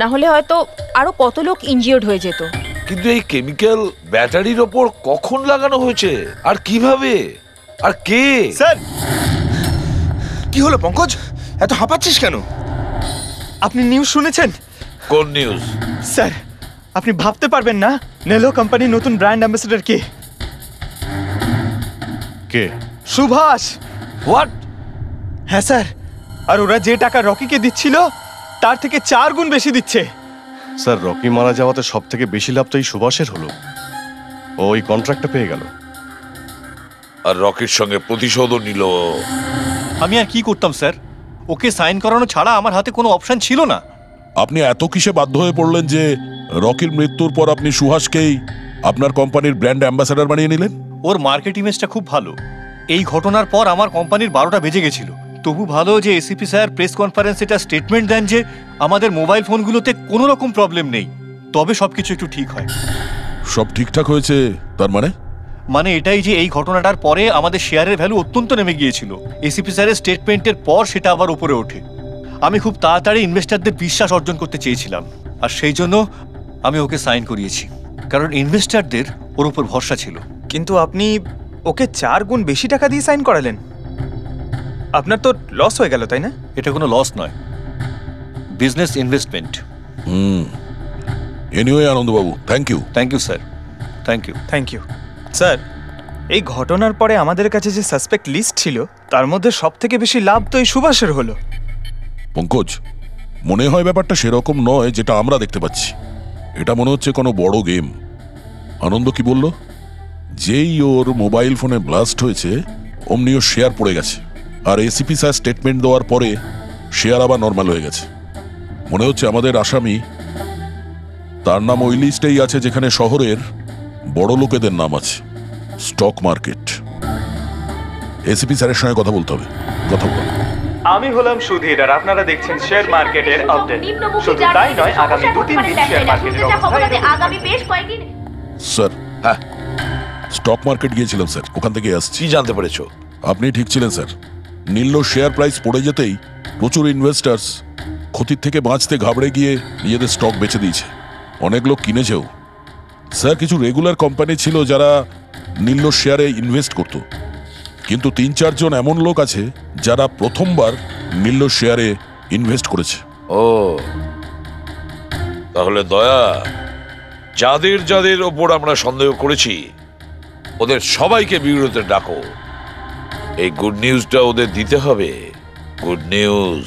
S7: না হলে হয়তো আরো কত লোক ইনজিওর্ড হয়ে যেত।
S8: কিন্তু এই কেমিক্যাল ব্যাটারির ওপর কখন লাগানো হয়েছে আর কিভাবে আর কে?
S9: স্যার,
S13: কি হলো পঙ্কজ, এত হাঁপাচ্ছিস কেন?
S9: আপনি নিউজ শুনেছেন?
S8: কোন নিউজ?
S9: স্যার, আপনি ভাবতে পারবেন না নেলো কোম্পানির নতুন ব্র্যান্ড অ্যাম্বাসেডর কে? সুভাষ।
S8: হোয়াট?
S9: হ্যাঁ স্যার, আর ওরা যে টাকা রকিকে দিচ্ছিল তার থেকে 4 গুণ বেশি দিচ্ছে।
S10: স্যার, রকি মারা যাওয়াতে সব থেকে বেশি লাভ তো এই সুভাষের হলো, ও ওই কন্ট্রাক্টটা পেয়ে গেল,
S8: আর রকির সঙ্গে প্রতিশোধও নিল।
S3: আমি আর কি করতাম স্যার, ওকে সাইন করানো ছাড়া আমার হাতে কোনো অপশন ছিল না।
S11: আপনি এত কিসে বাধ্য হয়ে পড়লেন যে রকির মৃত্যুর পর আপনি সুহাসকেই আপনার কোম্পানির ব্র্যান্ড অ্যাম্বাসেডর বানিয়ে নিলেন?
S3: ওর মার্কেট ইমেজটা খুব ভালো। এই ঘটনার পর আমার কোম্পানির 12টা বেজে গেছিল। তবু ভালো যে এসিপি স্যার প্রেস কনফারেন্সে একটা স্টেটমেন্ট দেন যে আমাদের মোবাইল ফোনগুলোতে কোনো রকম প্রবলেম নেই, তবে সবকিছু একটু ঠিক হয়।
S11: সব ঠিকঠাক হয়েছে তার
S3: মানে এটাই যে এই ঘটনাটার পরে আমাদের শেয়ারের ভ্যালু অত্যন্ত নেমে গিয়েছিল। এসিপি স্যারের স্টেটমেন্টের পর সেটা আবার উপরে ওঠে। আমি খুব তাড়াতাড়ি ইনভেস্টরদের বিশ্বাস অর্জন করতে চেয়েছিলাম, আর সেই জন্য আমি ওকে সাইন করিয়েছি, কারণ ইনভেস্টরদের ওর উপর ভরসা ছিল।
S9: কিন্তু আপনি ওকে 4 গুণ বেশি টাকা দিয়ে সাইন করালেন, আপনার তো লস হয়ে গেল, তাই না?
S3: এটা কোনো লস নয়, বিজনেস ইনভেস্টমেন্ট।
S11: এনিওয়ে আনন্দবাবু, thank you.
S3: Thank you sir, thank you.
S9: Thank you sir. এই ঘটনার পরে আমাদের কাছে যে সাসপেক্ট লিস্ট ছিল তার মধ্যে সব থেকে বেশি লাভ তো এই সুভাষের হলো।
S11: পঙ্কজ, মনে হয় ব্যাপারটা সেরকম নয় যেটা আমরা দেখতে পাচ্ছি। এটা মনে হচ্ছে কোনো বড় গেম। আনন্দ কি বলল? যেই ওর মোবাইল ফোনে ব্লাস্ট হয়েছে অমনি ওর শেয়ার পড়ে গেছে, আর এসিপি স্যার স্টেটমেন্ট দেওয়ার পরে শেয়ার আবার নর্মাল হয়ে গেছে। মনে হচ্ছে আমাদের আসামি, তার নাম ওই লিস্টেই আছে যেখানে শহরের বড় লোকেদের নাম আছে, স্টক মার্কেট। এসিপি স্যারের সঙ্গে কথা বলতে হবে। কথা বল।
S9: আমি হলাম সুধীর, আর আপনারা দেখছেন শেয়ার মার্কেটের আপডেট। শুধু তাই নয়, আগামী 2-3 দিন শেয়ার মার্কেটের অবস্থা
S7: আগামী বেশ কয়েকদিন।
S11: স্যার, হ্যাঁ, স্টক মার্কেট গিয়েছিলাম স্যার, ওখান থেকে আসছি।
S8: কি জানতে পেরেছো?
S11: আপনি ঠিক ছিলেন স্যার। নীল শেয়ার প্রাইস পড়ে যেতেই প্রচুর ইনভেস্টার্স ক্ষতির থেকে বাঁচতে ঘাবড়ে গিয়ে নিজেদের স্টক বেচে দিয়েছে। অনেক লোক কিনেছেও। স্যার, কিছু রেগুলার কোম্পানি ছিল যারা নীল্য শেয়ারে ইনভেস্ট করত, কিন্তু 3-4 জন এমন লোক আছে যারা প্রথমবার নীল্য শেয়ারে ইনভেস্ট করেছে।
S8: ও তাহলে দয়া, যাদের যাদের ওপর আমরা সন্দেহ করেছি ওদের সবাইকে বিরোধে ডাকো। এই গুড নিউজটা ওদের দিতে হবে। Good news.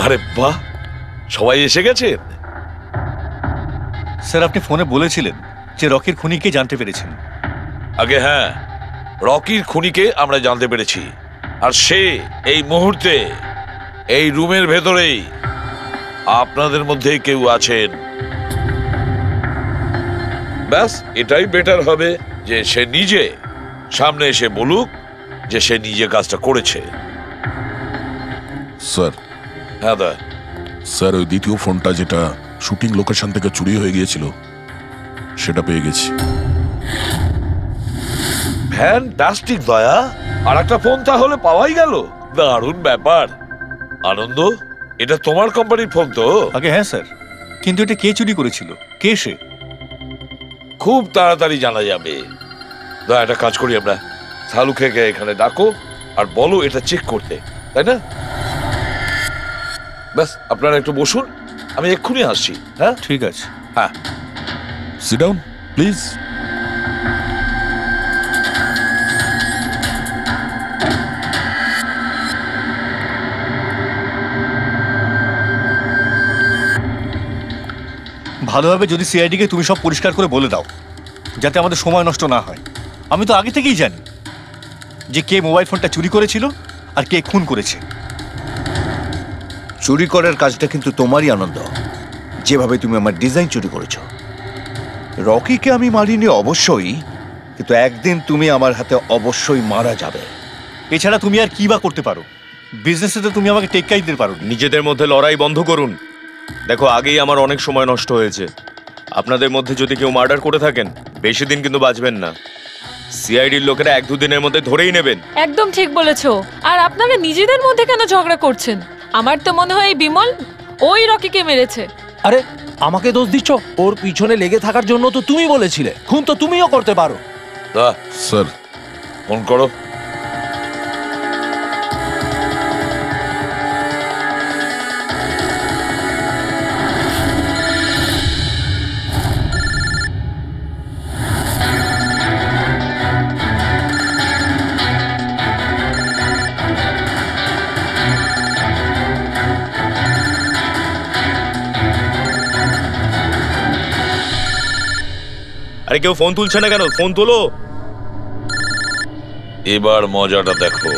S8: আরে বাহ, সবাই এসে গেছেন।
S3: স্যার, আপনি ফোনে বলেছিলেন যে রকির খুনিকে জানতে পেরেছেন।
S8: আগে হ্যাঁ, রকির খুনিকে আমরা জানতে পেরেছি, আর সে এই মুহূর্তে এই রুমের ভেতরেই আপনাদের মধ্যে কেউ আছেন। ব্যাস এটাই বেটার হবে যে সে নিজে সামনে এসে বলুক যে সে নিজে কাজটা করেছে।
S11: স্যার।
S8: হ্যাঁ দা।
S11: স্যার, ওই দ্বিতীয় ফোনটা যেটা শুটিং লোকেশন থেকে চুরি হয়ে গিয়েছিল সেটা পেয়ে গেছি।
S8: ফ্যান্টাস্টিক দয়া, আর একটা ফোন তাহলে পাওয়াই গেল। দারুণ ব্যাপার। আনন্দ, এটা তোমার কোম্পানির ফোন তো?
S3: আগে হ্যাঁ স্যার, কিন্তু এটা কে চুরি করেছিল, কে সে?
S8: খুব তাড়াতাড়ি জানা যাবে। দয়া, একটা কাজ করি আমরা, শালুকে এখানে ডাকো আর বলো এটা চেক করতে, তাই না? ব্যাস আপনারা একটু বসুন, আমি এক্ষুনি আসছি। হ্যাঁ
S3: ঠিক আছে।
S8: হ্যাঁ,
S11: সিট ডাউন প্লিজ।
S3: ভালো হবে যদি সিআইডিকে তুমি সব পরিষ্কার করে বলে দাও, যাতে আমাদের সময় নষ্ট না হয়। আমি তো আগে থেকেই জানি যে কে মোবাইল ফোনটা চুরি করেছিল আর কে খুন করেছে।
S14: চুরি করার কাজটা কিন্তু তোমারই, আনন্দ, যেভাবে তুমি আমার ডিজাইন চুরি করেছ। রকিকে আমি মারিনি অবশ্যই, কিন্তু একদিন তুমি আমার হাতে অবশ্যই মারা যাবে।
S3: এছাড়া তুমি আর কি বা করতে পারো? বিজনেসে তো তুমি আমাকে টেক্কাই দিতে পারো।
S4: নিজেদের মধ্যে লড়াই বন্ধ করুন। দেখো, আগেই আমার অনেক সময় নষ্ট হয়েছে। আপনাদের মধ্যে যদি কেউ মার্ডার করে থাকেন, বেশি দিন কিন্তু বাঁচবেন না। সিআইডির লোকেরা 1-2 দিনের মধ্যে ধরেই নেবেন।
S6: একদম ঠিক বলেছো। আর আপনারা নিজেদের মধ্যে কেন ঝগড়া করছেন? আমার তো মনে হয় এই বিমল ওই রকিকে মেরেছে।
S15: আরে আমাকে দোষ দিচ্ছ? ওর পিছনে লেগে থাকার জন্য তো তুমি বলেছিলে। খুন তো তুমিও করতে পারো।
S11: স্যার,
S8: ফোন করো।
S4: আরে কেউ ফোন তুলছে না কেন? ফোন তোলো।
S8: এবার মজাটা দেখো।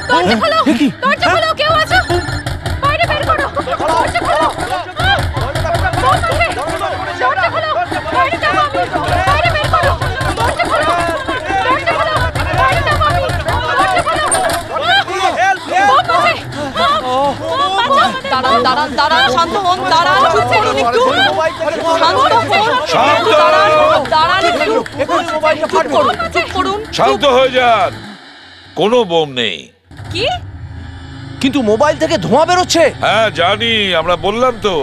S5: দরজা খোলো, দরজা খোলো, কেউ আছো? বাইরে বের করো, দরজা খোলো। দরজা খোলো, বাইরে যাবো আমি। বাইরে বের করো, দরজা খোলো, দরজা খোলো, বাইরে যাবো আমি। দরজা খোলো।
S6: দাঁড়ান দাঁড়ান দাঁড়ান, শান্ত হন, দাঁড়ান, চুপ করুন একটু, শান্ত হন, দাঁড়ান একটু, চুপ করুন, চুপ করুন,
S8: শান্ত হয়ে যান। কোনো বোম নেই।
S6: কি?
S15: কিন্তু মোবাইল থেকে ধোঁয়া বেরোচ্ছে।
S8: হ্যাঁ জানি, আমরা বললাম তো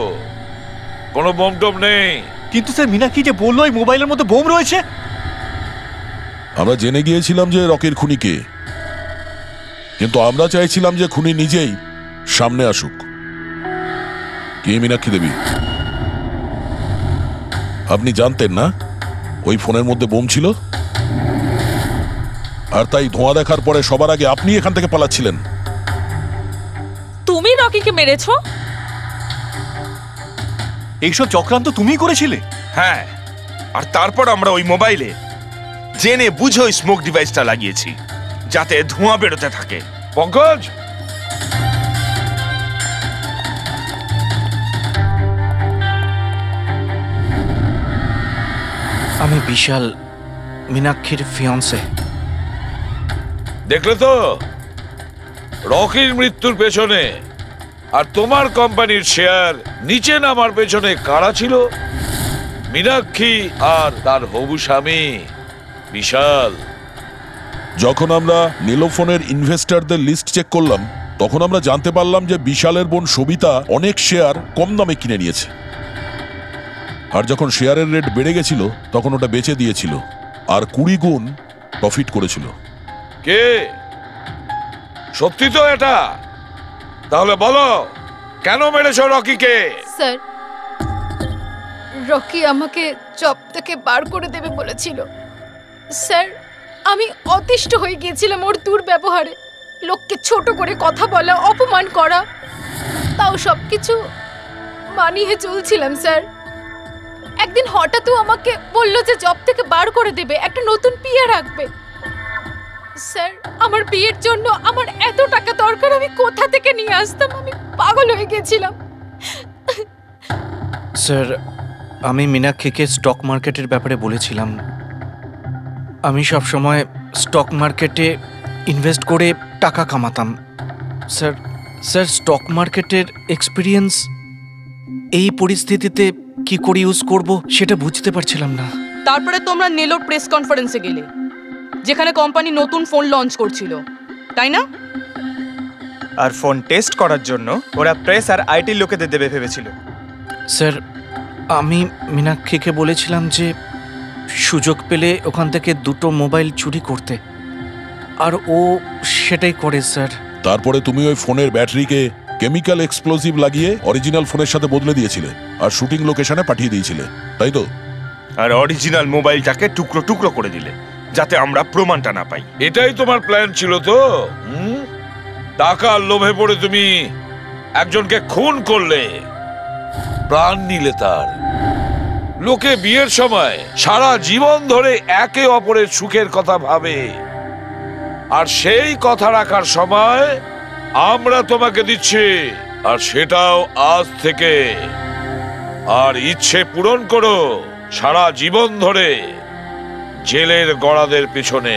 S8: কোনো বোম টোম নেই।
S3: কিন্তু স্যার, মীনাক্ষী যে বললো এই মোবাইলের মধ্যে বোম রয়েছে।
S11: আমরা জেনে গিয়েছিলাম যে রকির খুনি কে, কিন্তু আমরা চাইছিলাম যে খুনি নিজেই সামনে আসুক। কে মীনাক্ষী দেবী? আপনি জানতেন না ওই ফোনের মধ্যে বোম ছিল? আর তাই ধোঁয়া দেখার পরে সবার আগে আপনি এখান থেকে পালাচ্ছিলেন।
S6: তুমি রকিকে মেরেছো?
S3: এইসব চক্রান্ত তুমিই করেছিলে?
S13: হ্যাঁ, আর তারপর আমরা ওই মোবাইলে জেনে বুঝে ওই স্মোক ডিভাইসটা লাগিয়েছি যাতে ধোঁয়া বেরোতে থাকে। পঙ্কজ,
S1: আমি বিশাল, মীনাক্ষীর ফিয়ন্সে।
S8: দেখলে তো রকির মৃত্যুর পেছনে আর তোমার কোম্পানির শেয়ার নিচে নামার পেছনে কারা ছিল? মীনাক্ষী আর তার হবু স্বামী বিশাল।
S11: যখন আমরা নীলোফোনের ইনভেস্টরদের লিস্ট চেক করলাম তখন আমরা জানতে পারলাম যে বিশালের বোন সবিতা অনেক শেয়ার কম দামে কিনে নিয়েছে, আর যখন শেয়ারের রেট বেড়ে গেছিল তখন ওটা বেচে দিয়েছিল আর 20 গুণ প্রফিট করেছিল।
S8: কে? সত্যি তো এটা? তাহলে বলো কেন মেরেছো রকিকে?
S5: স্যার, রকি আমাকে জব থেকে বার করে দেবে বলেছিল। স্যার, আমি অতিষ্ঠ হয়ে গিয়েছিলাম ওর দুর্ব্যবহারে, লোককে ছোট করে কথা বলা, অপমান করা, তাও সবকিছু মানিয়ে চলছিলাম স্যার। একদিন হঠাৎ আমাকে বললো যে জব থেকে বার করে দেবে, একটা নতুন পিয়া রাখবে। স্যার, আমার বিয়ের জন্য আমার এত টাকা দরকার, আমি কোথা থেকে নিয়ে আসতাম? আমি পাগল হয়ে গেছিলাম।
S1: স্যার, আমি মীনাক্ষীকে স্টক মার্কেটের ব্যাপারে বলেছিলাম। আমি সবসময় স্টক মার্কেটে ইনভেস্ট করে টাকা কামাতাম। স্যার, স্টক মার্কেটের এক্সপিরিয়েন্স এই পরিস্থিতিতে কি করে ইউজ করব সেটা বুঝতে পারছিলাম না।
S16: তারপরে তোমরা নেলোর প্রেস কনফারেন্সে গেলে, যেখানে কোম্পানি নতুন ফোন লঞ্চ করছিল, তাই না?
S9: আর ফোন টেস্ট করার জন্য ওরা প্রেস আর আইটি লোকেদের দেবে ভেবেছিল।
S1: স্যার, আমি মীনাক্ষীকে বলেছিলাম যে সুযোগ পেলে ওখান থেকে 2টো মোবাইল চুরি করতে, আর ও সেটাই করে স্যার।
S11: তারপরে তুমি ওই ফোনের ব্যাটারিকে কেমিক্যাল এক্সপ্লোসিভ লাগিয়ে অরিজিনাল ফোনের সাথে বদলে দিয়েছিলে আর শুটিং লোকেশনে পাঠিয়ে দিয়েছিলে, তাই তো?
S13: আর অরিজিনাল মোবাইলটাকে টুকরো টুকরো করে দিলে যাতে আমরা প্রমাণটা না পাই।
S8: এটাই তোমার প্ল্যান ছিল তো? টাকার লোভে পড়ে তুমি একজনকে খুন করলে, প্রাণ নিলে তার। লোকে বিয়ের সময় সারা জীবন ধরে একে অপরের সুখের কথা ভাবে, আর সেই কথা রাখার সময় আমরা তোমাকে দিচ্ছি, আর সেটাও আজ থেকে। আর ইচ্ছে পূরণ করো সারা জীবন ধরে জেলের গড়াদের পিছনে।